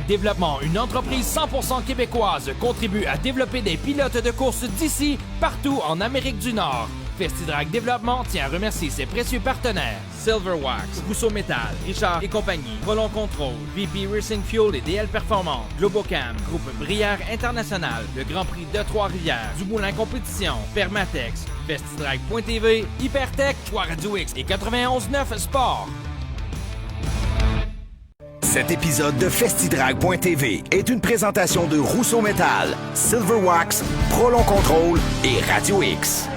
Drag Développement, une entreprise 100% québécoise, contribue à développer des pilotes de course d'ici, partout en Amérique du Nord. FestiDrag Développement tient à remercier ses précieux partenaires. Silverwax, Rousseau Metal, Richard et compagnie, Prolong Control, VP Racing Fuel et DL Performance, Globocam, Groupe Brière International, le Grand Prix de Trois-Rivières, Dumoulin Compétition, Permatex, FestiDrag.tv, Hypertech, Choix Radio X et 91.9 Sport. Cet épisode de FestiDrag.tv est une présentation de Rousseau Metal, Silverwax, Prolong Control et Radio X.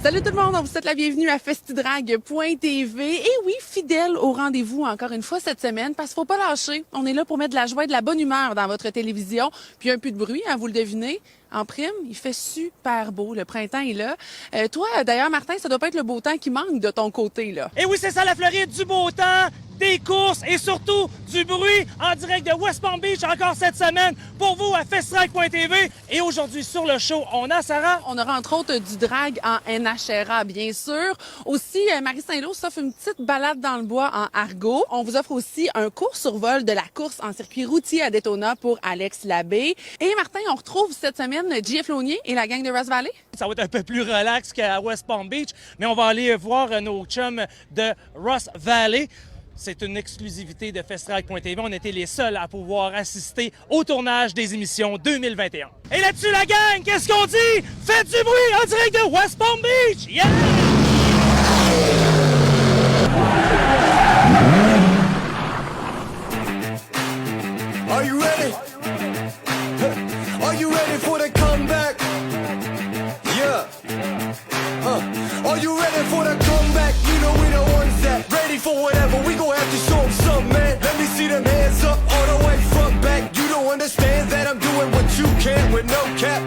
Salut tout le monde, on vous souhaite la bienvenue à FestiDrag.tv. Et oui, fidèle au rendez-vous encore une fois cette semaine, parce qu'il faut pas lâcher. On est là pour mettre de la joie et de la bonne humeur dans votre télévision. Puis un peu de bruit, hein, vous le devinez. En prime, il fait super beau, le printemps est là. Toi, d'ailleurs, Martin, ça doit pas être le beau temps qui manque de ton côté, là. Et oui, c'est ça la Floride, du beau temps, des courses et surtout du bruit en direct de West Palm Beach encore cette semaine pour vous à FestiDrag.tv. Et aujourd'hui sur le show, on a Sarah. On aura entre autres du drag en NHRA, bien sûr. Aussi, Marie Saint-Lô s'offre une petite balade dans le bois en argot. On vous offre aussi un court survol de la course en circuit routier à Daytona pour Alex Labbé. Et Martin, on retrouve cette semaine JF Launier et la gang de Ross Valley. Ça va être un peu plus relax qu'à West Palm Beach, mais on va aller voir nos chums de Ross Valley. C'est une exclusivité de FestiDrag.tv. On était les seuls à pouvoir assister au tournage des émissions 2021. Et là-dessus, la gang, qu'est-ce qu'on dit? Faites du bruit en direct de West Palm Beach! Yeah! Are you ready? Are you ready for the comeback? Yeah. Are you ready for the comeback? You know we the ones that ready for whatever. We gon' have to show them something, man. Let me see them hands up all the way front back. You don't understand that I'm doing what you can't with no cap.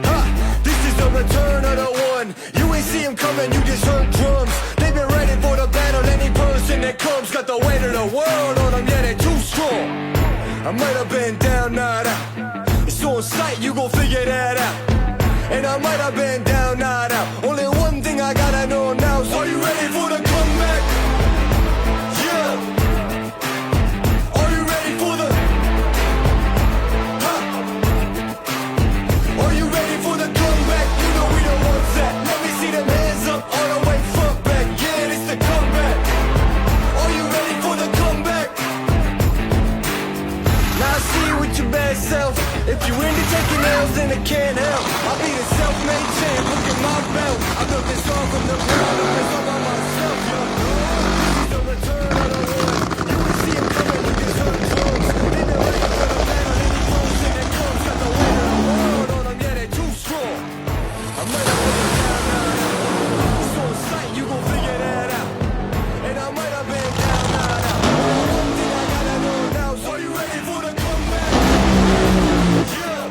This is the return of the one. You ain't see him coming, you just heard drums. They've been ready for the battle. Any person that comes got the weight of the world on them. Yeah, they're too strong. I might have been down, not out. It's on sight, you gon' figure that out. And I might have been down, not out. Only one thing I gotta know now is, are you ready for the comeback? Yeah. Are you ready for the... Are you ready for the comeback? You know we the ones that... Let me see them hands up all the way front back. Yeah, it's the comeback. Are you ready for the comeback? Now I see you with your bad self. If you into taking L's, then it can't help. I'll be the self-made champ, look at my belt. I built this all from the ground up, it's all by myself, yo. This is the return of the one. You can see him coming, you just heard drums. They've been ready for the battle, any person that comes got the weight of the world on them, yeah, they're too strong. I might have been down, not out. It's on sight, you gon' figure that out. And I might have been down, not out. One thing I gotta know now is, are you ready for the comeback? Yeah. Are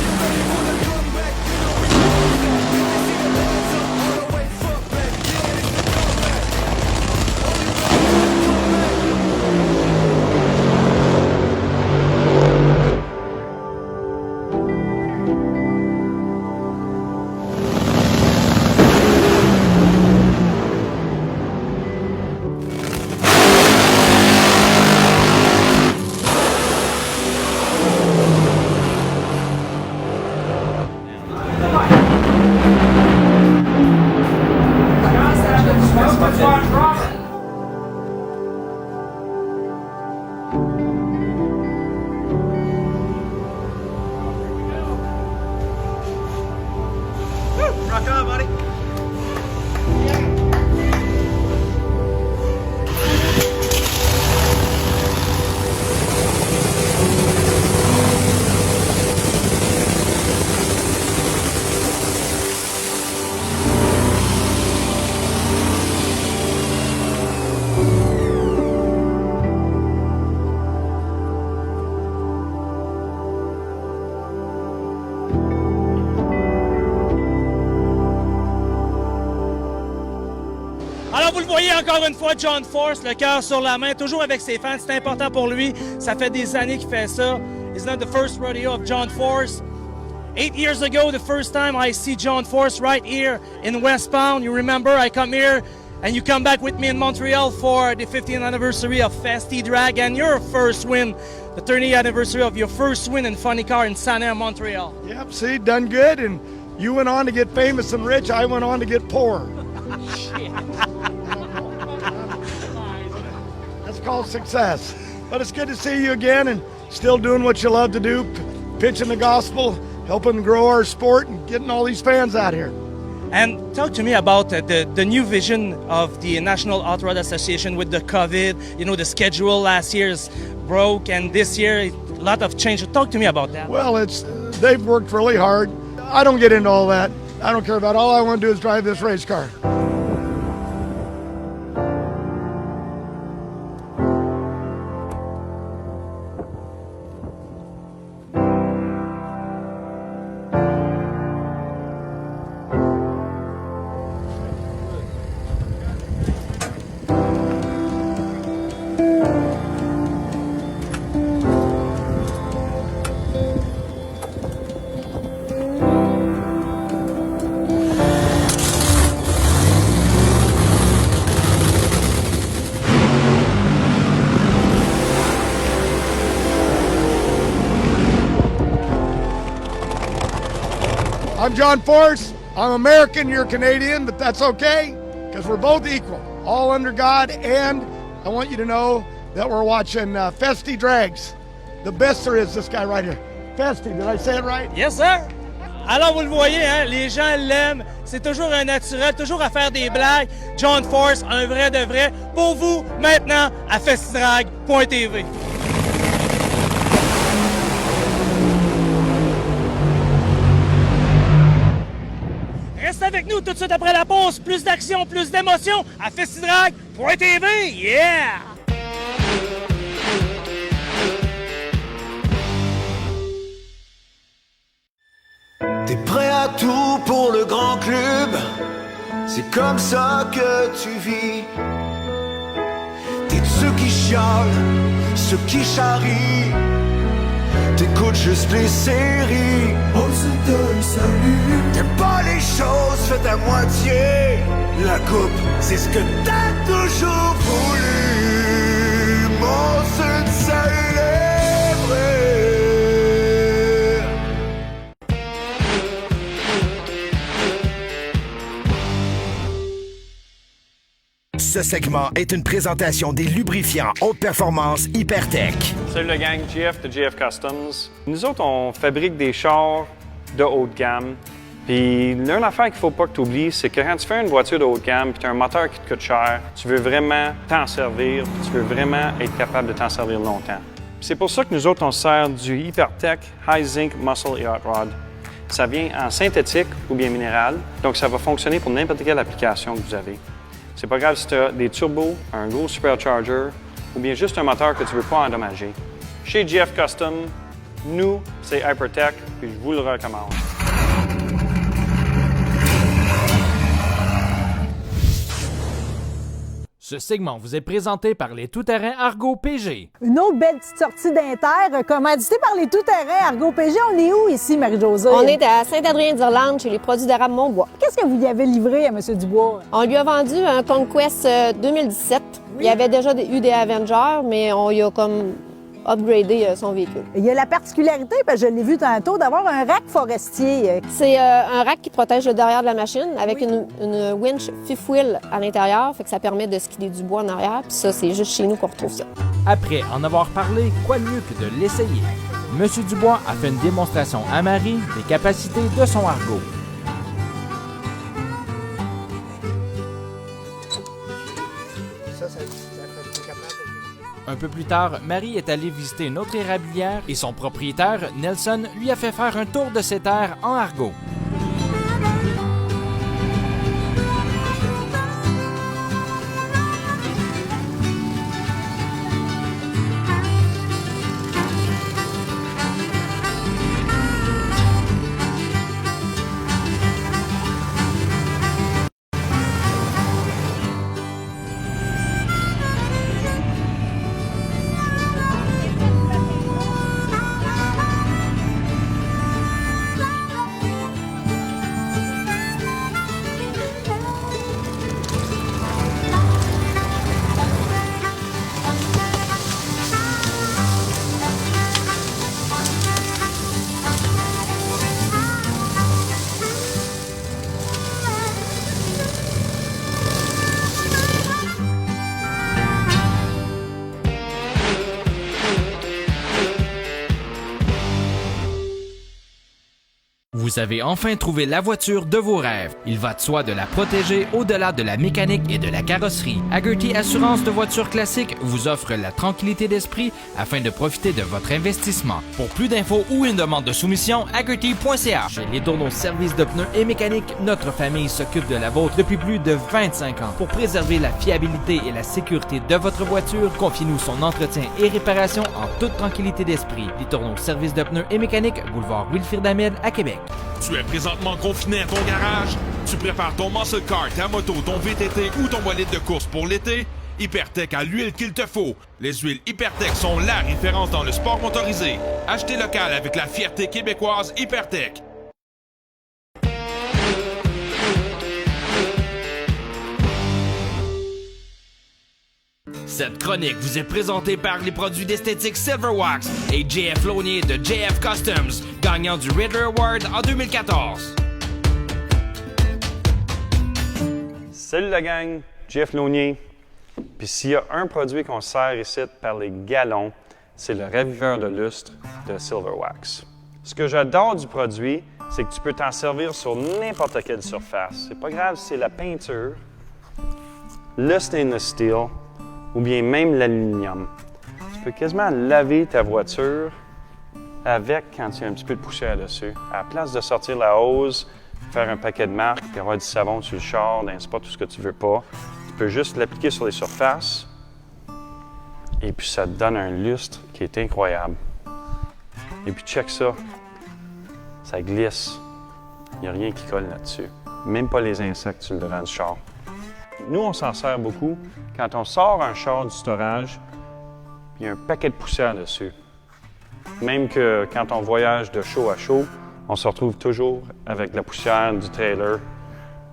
you ready for the comeback? You know we Rock on, buddy. Alors, vous le voyez encore une fois, John Force, le cœur sur la main, toujours avec ses fans. C'est important pour lui. Ça fait des années qu'il fait ça. It's not the first rodeo of John Force. 8 years ago, the first time I see John Force right here in Westbound. You remember, I come here and you come back with me in Montreal for the 50th anniversary of Festi Drag and your first win, the 30th anniversary of your first win in Funny Car in Saint-Air, Montreal. Yep, see, done good, and you went on to get famous and rich. I went on to get poor. That's called success. But it's good to see you again and still doing what you love to do, pitching the gospel, helping grow our sport, and getting all these fans out here. And talk to me about the new vision of the National Hot Rod Association with the COVID. You know, the schedule last year is broke, and this year, a lot of change. Talk to me about that. Well, they've worked really hard. I don't get into all that. I don't care about it. All I want to do is drive this race car. I'm John Force. I'm American, you're Canadian, but that's okay, because we're both equal, all under God, and I want you to know that we're watching Festi Drags. The best there is, this guy right here. Festi, did I say it right? Yes, sir! Alors, vous le voyez, hein, les gens l'aiment. C'est toujours un naturel, toujours à faire des blagues. John Force, un vrai de vrai. Pour vous, maintenant, à festidrag.tv. Reste avec nous tout de suite après la pause. Plus d'action, plus d'émotion à festidrag.tv. Yeah! T'es prêt à tout pour le grand club, c'est comme ça que tu vis. T'es de ceux qui chialent, ceux qui charrient. T'écoutes juste les séries, on se donne salut. T'aimes pas les choses faites à moitié. La coupe, c'est ce que t'as toujours voulu. Mon seul célébrer. Ce segment est une présentation des lubrifiants haute performance Hypertech. Salut le gang, GF de GF Customs. Nous autres, on fabrique des chars de haute gamme. Puis l'une affaire qu'il ne faut pas que tu oublies, c'est que quand tu fais une voiture de haute gamme, puis tu as un moteur qui te coûte cher, tu veux vraiment t'en servir, puis tu veux vraiment être capable de t'en servir longtemps. C'est pour ça que nous autres, on sert du Hypertech High Zinc Muscle et Hot Rod. Ça vient en synthétique ou bien minéral, donc ça va fonctionner pour n'importe quelle application que vous avez. C'est pas grave si tu as des turbos, un gros supercharger ou bien juste un moteur que tu ne veux pas endommager. Chez GF Custom, nous, c'est Hypertech, puis je vous le recommande. Ce segment vous est présenté par les tout-terrains Argo PG. Une autre belle petite sortie d'Inter, commanditée par les tout-terrains Argo PG. On est où ici, Marie-Josée? On est à Saint-Adrien-d'Irlande, chez les produits d'érable Montbois. Qu'est-ce que vous y avez livré à M. Dubois? On lui a vendu un Conquest 2017. Oui. Il y avait déjà eu des Avengers, mais on y a comme upgrader son véhicule. Il y a la particularité, parce que je l'ai vu tantôt, d'avoir un rack forestier. C'est un rack qui protège le derrière de la machine avec une winch fifth wheel à l'intérieur, fait que ça permet de skidder du bois en arrière. Puis ça, c'est juste chez nous qu'on retrouve ça. Après en avoir parlé, quoi de mieux que de l'essayer? Monsieur Dubois a fait une démonstration à Marie des capacités de son Argo. Un peu plus tard, Marie est allée visiter une autre érablière et son propriétaire, Nelson, lui a fait faire un tour de ses terres en Argo. Vous avez enfin trouvé la voiture de vos rêves. Il va de soi de la protéger au-delà de la mécanique et de la carrosserie. Hagerty Assurance de voitures classiques vous offre la tranquillité d'esprit afin de profiter de votre investissement. Pour plus d'infos ou une demande de soumission, hagerty.ca. Chez Les Tourneaux Services de pneus et mécanique, notre famille s'occupe de la vôtre depuis plus de 25 ans. Pour préserver la fiabilité et la sécurité de votre voiture, confiez-nous son entretien et réparation en toute tranquillité d'esprit. Les Tourneaux Services de pneus et mécanique, boulevard Wilfrid Hamel à Québec. Tu es présentement confiné à ton garage? Tu prépares ton muscle car, ta moto, ton VTT ou ton bolide de course pour l'été? Hypertech a l'huile qu'il te faut. Les huiles Hypertech sont la référence dans le sport motorisé. Achetez local avec la fierté québécoise Hypertech. Cette chronique vous est présentée par les produits d'esthétique Silverwax et JF Launier de JF Customs, gagnant du Riddler Award en 2014. Salut la gang, JF Launier. Puis s'il y a un produit qu'on sert ici par les gallons, c'est le raviveur de lustre de Silverwax. Ce que j'adore du produit, c'est que tu peux t'en servir sur n'importe quelle surface. C'est pas grave si c'est la peinture, le stainless steel, ou bien même l'aluminium. Tu peux quasiment laver ta voiture avec quand il y a un petit peu de poussière dessus. À la place de sortir la hose, faire un paquet de marque, puis avoir du savon sur le char, dans le spot, tout ce que tu veux pas, tu peux juste l'appliquer sur les surfaces et puis ça te donne un lustre qui est incroyable. Et puis check ça, ça glisse. Il n'y a rien qui colle là-dessus. Même pas les insectes sur le devant du char. Nous, on s'en sert beaucoup quand on sort un char du storage, il y a un paquet de poussière dessus. Même que quand on voyage de chaud à chaud, on se retrouve toujours avec la poussière du trailer.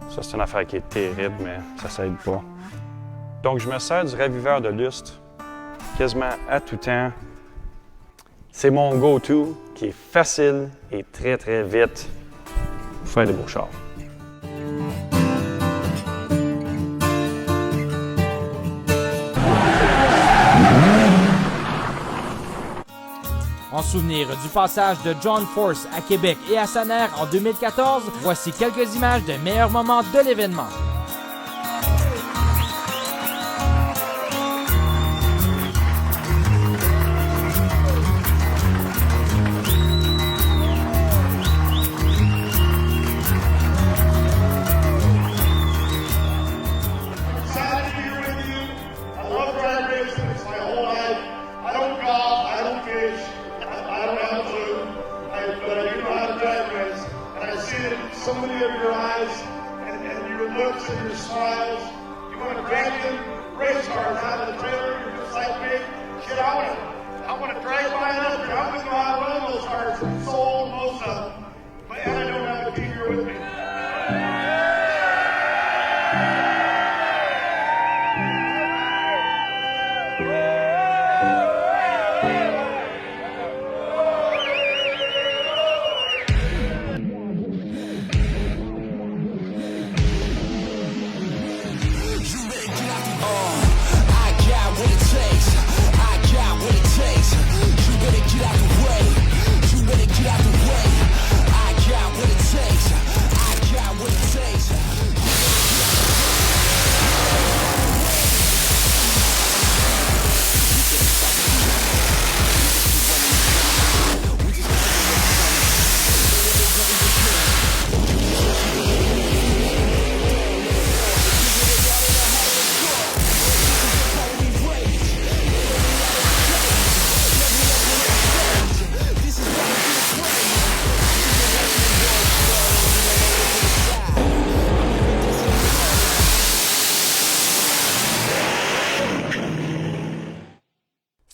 Ça, c'est une affaire qui est terrible, mais ça ne s'aide pas. Donc, je me sers du raviveur de lustre quasiment à tout temps. C'est mon go-to qui est facile et très, très vite pour faire des beaux chars. En souvenir du passage de John Force à Québec et à Saner en 2014, voici quelques images des meilleurs moments de l'événement.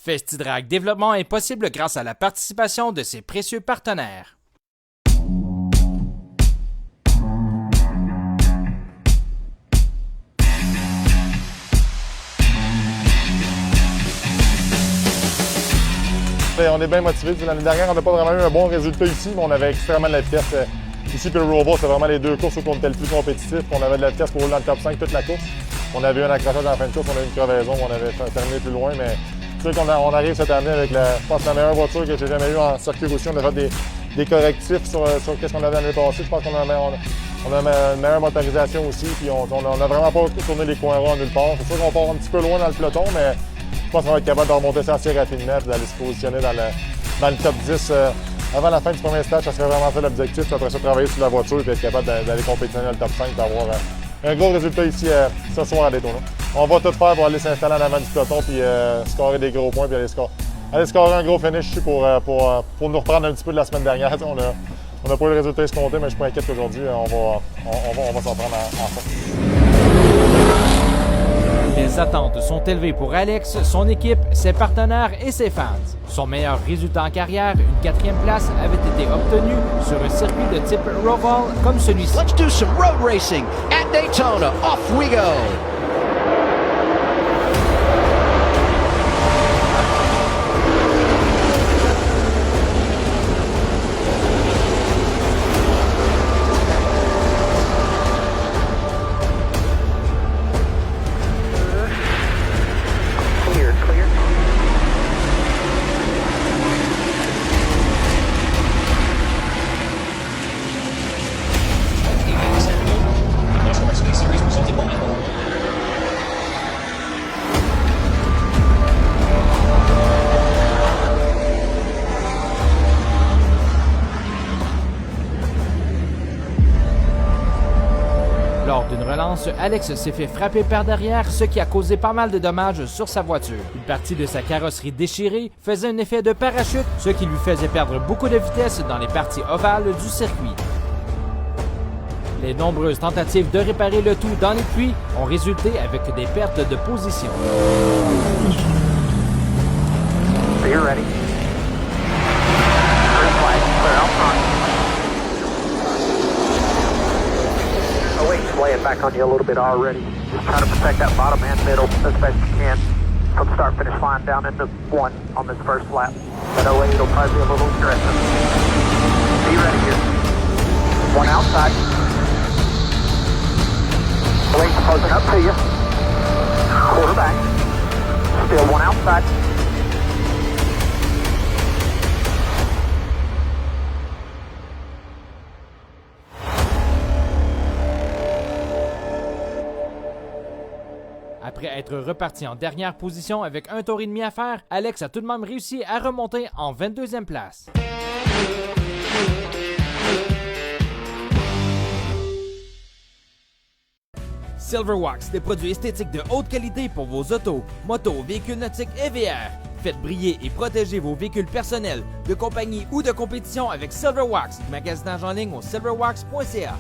FestiDrag Développement est possible grâce à la participation de ses précieux partenaires. On est bien motivés. L'année dernière, on n'a pas vraiment eu un bon résultat ici, mais on avait extrêmement de la vitesse. Ici, puis le Roval, c'est vraiment les deux courses où on était le plus compétitif. On avait de la vitesse pour rouler dans le top 5 toute la course. On avait eu un accrochage dans la fin de course, on a eu une crevaison, on avait terminé plus loin, mais c'est sûr qu'on arrive cette année avec je pense, la meilleure voiture que j'ai jamais eue en circuit aussi. On a fait des correctifs sur ce qu'on avait l'année passée. Je pense qu'on a une meilleure motorisation aussi, puis on n'a vraiment pas tourné les coins ronds nulle part. C'est sûr qu'on part un petit peu loin dans le peloton, mais je pense qu'on va être capable de remonter ça assez rapidement et d'aller se positionner dans le top 10 avant la fin du premier stage. Ça serait vraiment ça l'objectif. Après ça, travailler sur la voiture et être capable d'aller compétitionner dans le top 5 et d'avoir un gros résultat ici ce soir à Daytona. On va tout faire pour aller s'installer en avant du peloton puis scorer des gros points puis aller scorer un gros finish ici pour nous reprendre un petit peu de la semaine dernière. On n'a pas eu le résultat escompté, mais je suis pas inquiète qu'aujourd'hui, on va s'en prendre en fait. Les attentes sont élevées pour Alex, son équipe, ses partenaires et ses fans. Son meilleur résultat en carrière, une 4e place, avait été obtenue sur un circuit de type Roval comme celui-ci. Let's do some road racing at Daytona. Off we go! Lors d'une relance, Alex s'est fait frapper par derrière, ce qui a causé pas mal de dommages sur sa voiture. Une partie de sa carrosserie déchirée faisait un effet de parachute, ce qui lui faisait perdre beaucoup de vitesse dans les parties ovales du circuit. Les nombreuses tentatives de réparer le tout dans les pluies ont résulté avec des pertes de position. You're ready. Green flag, clear out front. Oh wait, lay it back on you a little bit already. Just try to protect that bottom and middle as best you can from start finish line down into 1 on this first lap. That 08 will probably be a little aggressive. Be ready here. 1 outside. 08 closing up to you. Quarter back. Still 1 outside. Après être reparti en dernière position avec un tour et demi à faire, Alex a tout de même réussi à remonter en 22e place. Silverwax, des produits esthétiques de haute qualité pour vos autos, motos, véhicules nautiques et VR. Faites briller et protéger vos véhicules personnels, de compagnie ou de compétition avec Silverwax. Magasinage en ligne au silverwax.ca.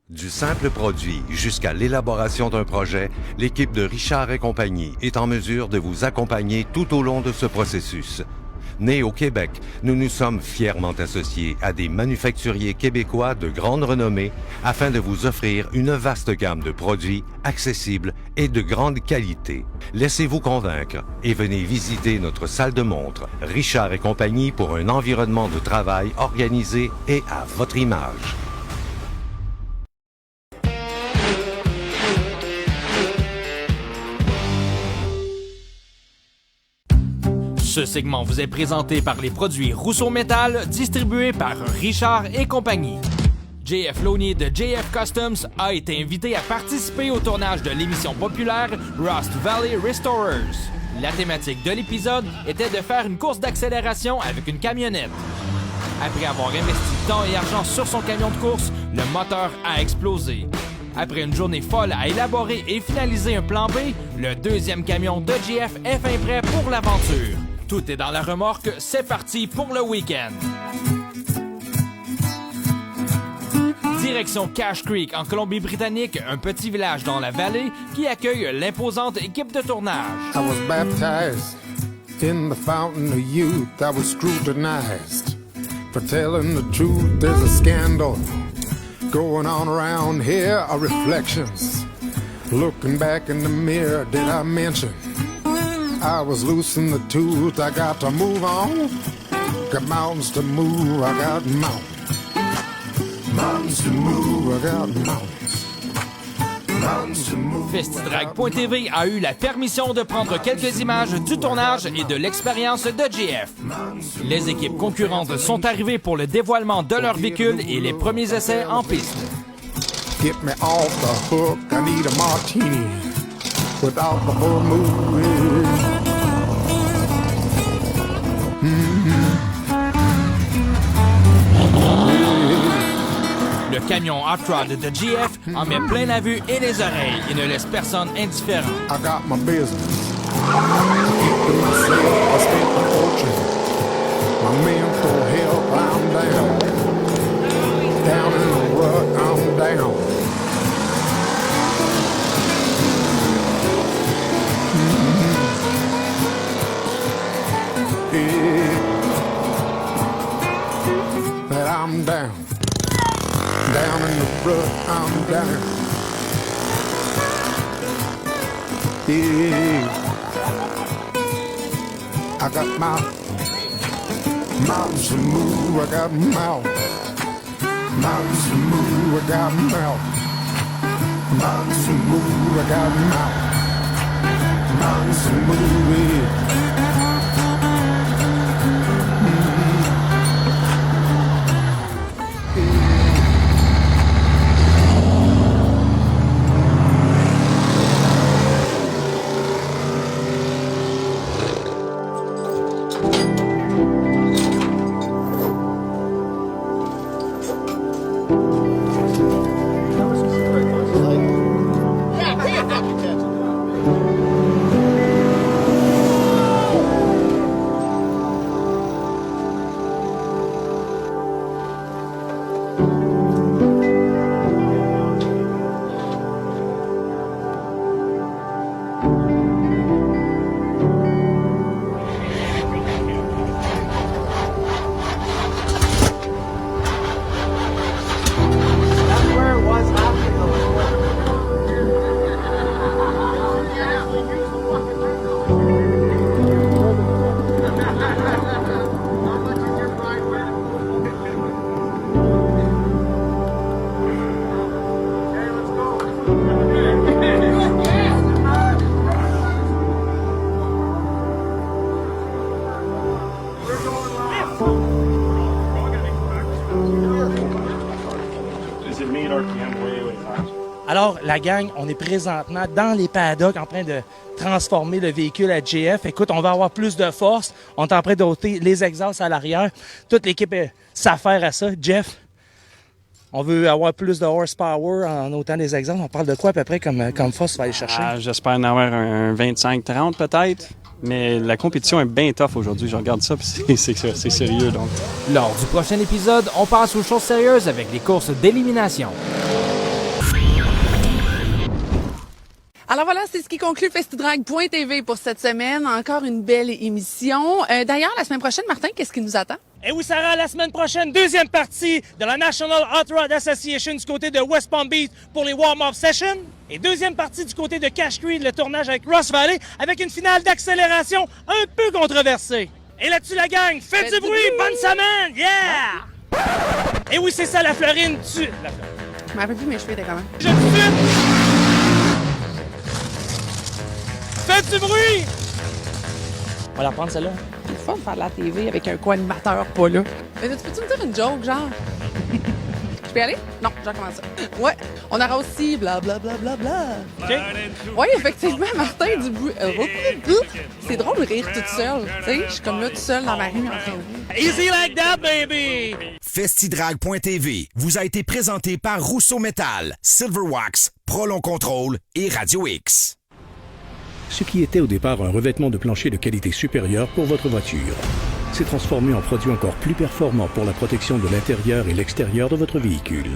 Du simple produit jusqu'à l'élaboration d'un projet, l'équipe de Richard et compagnie est en mesure de vous accompagner tout au long de ce processus. Nés au Québec, nous nous sommes fièrement associés à des manufacturiers québécois de grande renommée afin de vous offrir une vaste gamme de produits accessibles et de grande qualité. Laissez-vous convaincre et venez visiter notre salle de montre Richard et compagnie pour un environnement de travail organisé et à votre image. Ce segment vous est présenté par les produits Rousseau Métal, distribués par Richard et compagnie. JF Launier de JF Customs a été invité à participer au tournage de l'émission populaire Rust Valley Restorers. La thématique de l'épisode était de faire une course d'accélération avec une camionnette. Après avoir investi temps et argent sur son camion de course, le moteur a explosé. Après une journée folle à élaborer et finaliser un plan B, le deuxième camion de JF est fin prêt pour l'aventure. Tout est dans la remorque, c'est parti pour le week-end. Direction Cache Creek, en Colombie-Britannique, un petit village dans la vallée qui accueille l'imposante équipe de tournage. I was baptized in the fountain of youth. I was scrutinized for telling the truth. There's a scandal going on around here. Our reflections looking back in the mirror. Did I mention I was losing the tooth? I got to move on. Got mountains to move. I got mountains. Mountains to move. I got mountains. Festidrag.tv a eu la permission de prendre quelques images du tournage et de l'expérience de JF. Les équipes concurrentes sont arrivées pour le dévoilement de leur véhicule et les premiers essais en piste. Get me off the hook. I need a martini without the vermouth. Le camion Hot-Rod de GF en met plein la vue et les oreilles et ne laisse personne indifférent. I got my business. Keeping myself, I spent my fortune. My mental health, I'm down. Down in the rut, I'm down. Yeah. That I'm down. Down in the rut, I'm down. Yeah. I got my mountains to move. I got mountains. Mountains to move. I got mountains. Mountains to move. I got mountains. Mountains to move. Yeah. Alors, la gang, on est présentement dans les paddocks en train de transformer le véhicule à JF. Écoute, on va avoir plus de force. On est en train d'ôter les exhausts à l'arrière. Toute l'équipe s'affaire à ça. Jeff, on veut avoir plus de horsepower en ôtant les exhausts. On parle de quoi à peu près comme force tu vas aller chercher? J'espère en avoir un 25-30 peut-être. Mais la compétition est bien tough aujourd'hui. Je regarde ça et c'est sérieux. Donc. Lors du prochain épisode, on passe aux choses sérieuses avec les courses d'élimination. Alors voilà, c'est ce qui conclut Festidrag.tv pour cette semaine. Encore une belle émission. D'ailleurs, la semaine prochaine, Martin, qu'est-ce qui nous attend? Et oui, Sarah, la semaine prochaine, deuxième partie de la National Hot Rod Association du côté de West Palm Beach pour les warm-up sessions. Et deuxième partie du côté de Cache Creek, le tournage avec Ross Valley, avec une finale d'accélération un peu controversée. Et là-dessus, la gang, faites du bruit, bonne semaine, yeah! Et oui, c'est ça, la Florine, Je me rappelle plus mes cheveux, quand même. Je suis... Faites du bruit! On va la reprendre, celle-là. C'est le fun de faire de la TV avec un co-animateur pas là. Mais tu peux-tu me dire une joke, genre? Je peux y aller? Non, je recommence ça. Ouais, on aura aussi blablabla. OK? Oui, effectivement, Martin du bruit. C'est drôle de rire toute seule. Tu sais, je suis comme là toute seule dans ma rue en train de... Easy like that, baby! Festidrag.tv vous a été présenté par Rousseau Métal, Silverwax, Prolon Control et Radio X. Ce qui était au départ un revêtement de plancher de qualité supérieure pour votre voiture s'est transformé en produit encore plus performant pour la protection de l'intérieur et l'extérieur de votre véhicule.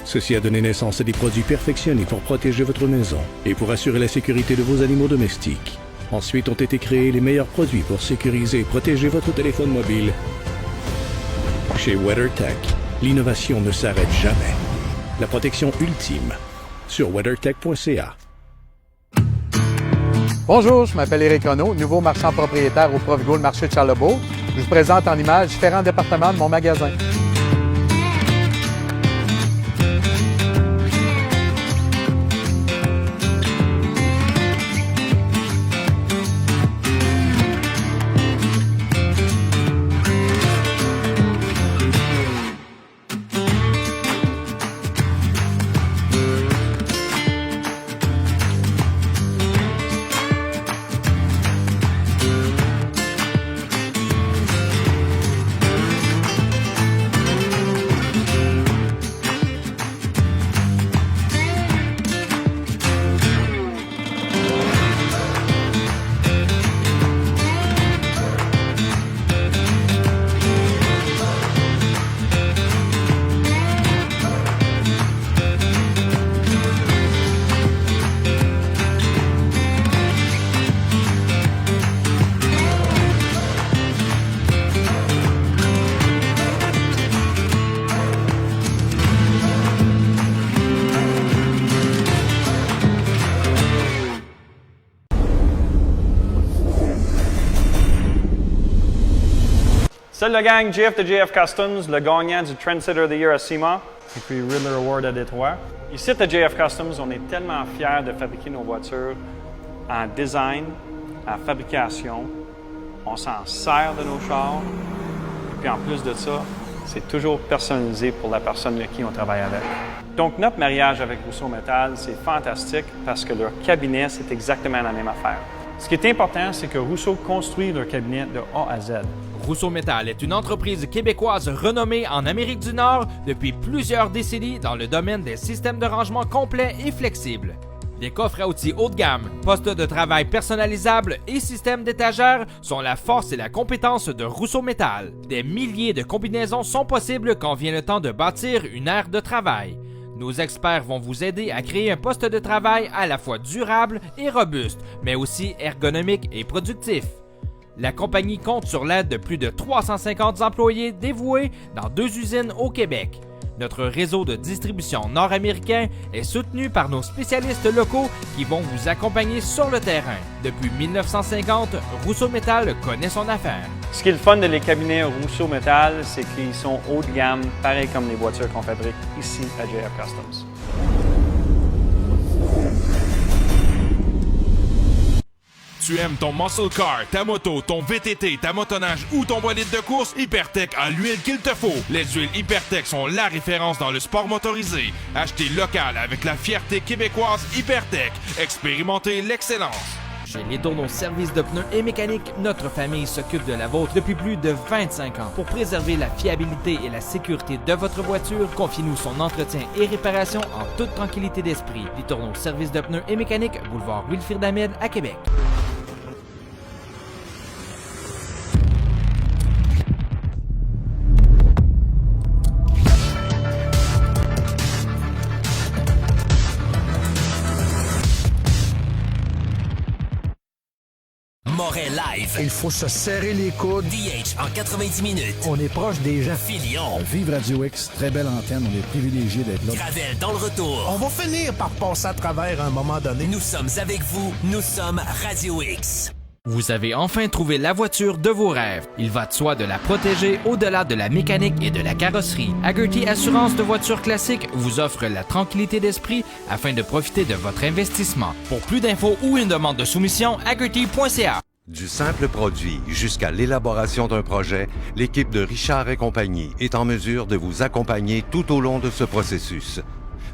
Ceci a donné naissance à des produits perfectionnés pour protéger votre maison et pour assurer la sécurité de vos animaux domestiques. Ensuite ont été créés les meilleurs produits pour sécuriser et protéger votre téléphone mobile. Chez WeatherTech, l'innovation ne s'arrête jamais. La protection ultime sur weathertech.ca. Bonjour, je m'appelle Éric Renaud, nouveau marchand propriétaire au Provigo le marché de Charlebourg. Je vous présente en images différents départements de mon magasin. Salut le gang, JF de JF Customs, le gagnant du Trendsetter of the Year à SEMA, et puis Riddler Award à Détroit. Ici à JF Customs, on est tellement fiers de fabriquer nos voitures en design, en fabrication. On s'en sert de nos chars. Et puis en plus de ça, c'est toujours personnalisé pour la personne avec qui on travaille avec. Donc notre mariage avec Rousseau Metal, c'est fantastique parce que leur cabinet, c'est exactement la même affaire. Ce qui est important, c'est que Rousseau construit leur cabinet de A à Z. Rousseau Metal est une entreprise québécoise renommée en Amérique du Nord depuis plusieurs décennies dans le domaine des systèmes de rangement complets et flexibles. Des coffres à outils haut de gamme, postes de travail personnalisables et systèmes d'étagères sont la force et la compétence de Rousseau Metal. Des milliers de combinaisons sont possibles quand vient le temps de bâtir une aire de travail. Nos experts vont vous aider à créer un poste de travail à la fois durable et robuste, mais aussi ergonomique et productif. La compagnie compte sur l'aide de plus de 350 employés dévoués dans 2 usines au Québec. Notre réseau de distribution nord-américain est soutenu par nos spécialistes locaux qui vont vous accompagner sur le terrain. Depuis 1950, Rousseau Metal connaît son affaire. Ce qui est le fun de les cabinets Rousseau Metal, c'est qu'ils sont haut de gamme, pareil comme les voitures qu'on fabrique ici à JF Customs. Tu aimes ton muscle car, ta moto, ton VTT, ta motoneige ou ton bolide de course? Hypertech a l'huile qu'il te faut. Les huiles Hypertech sont la référence dans le sport motorisé. Achetez local avec la fierté québécoise Hypertech. Expérimentez l'excellence. Chez Les Tourneaux Services de pneus et mécanique, notre famille s'occupe de la vôtre depuis plus de 25 ans. Pour préserver la fiabilité et la sécurité de votre voiture, confiez-nous son entretien et réparation en toute tranquillité d'esprit. Les Tourneaux Services de pneus et mécanique, boulevard Wilfrid Ahmed à Québec. Moret Live. Il faut se serrer les coudes. DH en 90 minutes. On est proche des gens. Filion. Vive Radio X, très belle antenne. On est privilégiés d'être là. Gravel dans le retour. On va finir par passer à travers à un moment donné. Nous sommes avec vous. Nous sommes Radio X. Vous avez enfin trouvé la voiture de vos rêves. Il va de soi de la protéger au-delà de la mécanique et de la carrosserie. Hagerty Assurance de voitures classiques vous offre la tranquillité d'esprit afin de profiter de votre investissement. Pour plus d'infos ou une demande de soumission, hagerty.ca. Du simple produit jusqu'à l'élaboration d'un projet, l'équipe de Richard et compagnie est en mesure de vous accompagner tout au long de ce processus.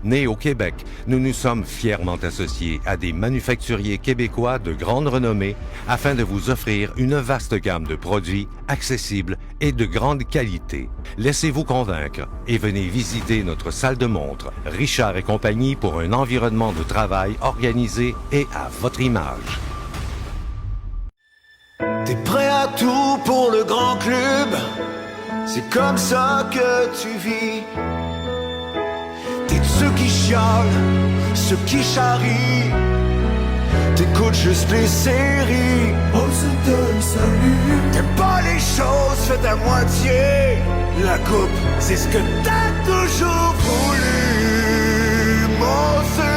Nés au Québec, nous nous sommes fièrement associés à des manufacturiers québécois de grande renommée afin de vous offrir une vaste gamme de produits accessibles et de grande qualité. Laissez-vous convaincre et venez visiter notre salle de montre Richard et compagnie pour un environnement de travail organisé et à votre image. T'es prêt à tout pour le grand club, c'est comme ça que tu vis. T'es-tu ceux qui chialent, ceux qui charrient. T'écoutes juste les séries. On se donne salut. T'aimes pas les choses faites à moitié. La coupe, c'est ce que t'as toujours voulu. Mon seul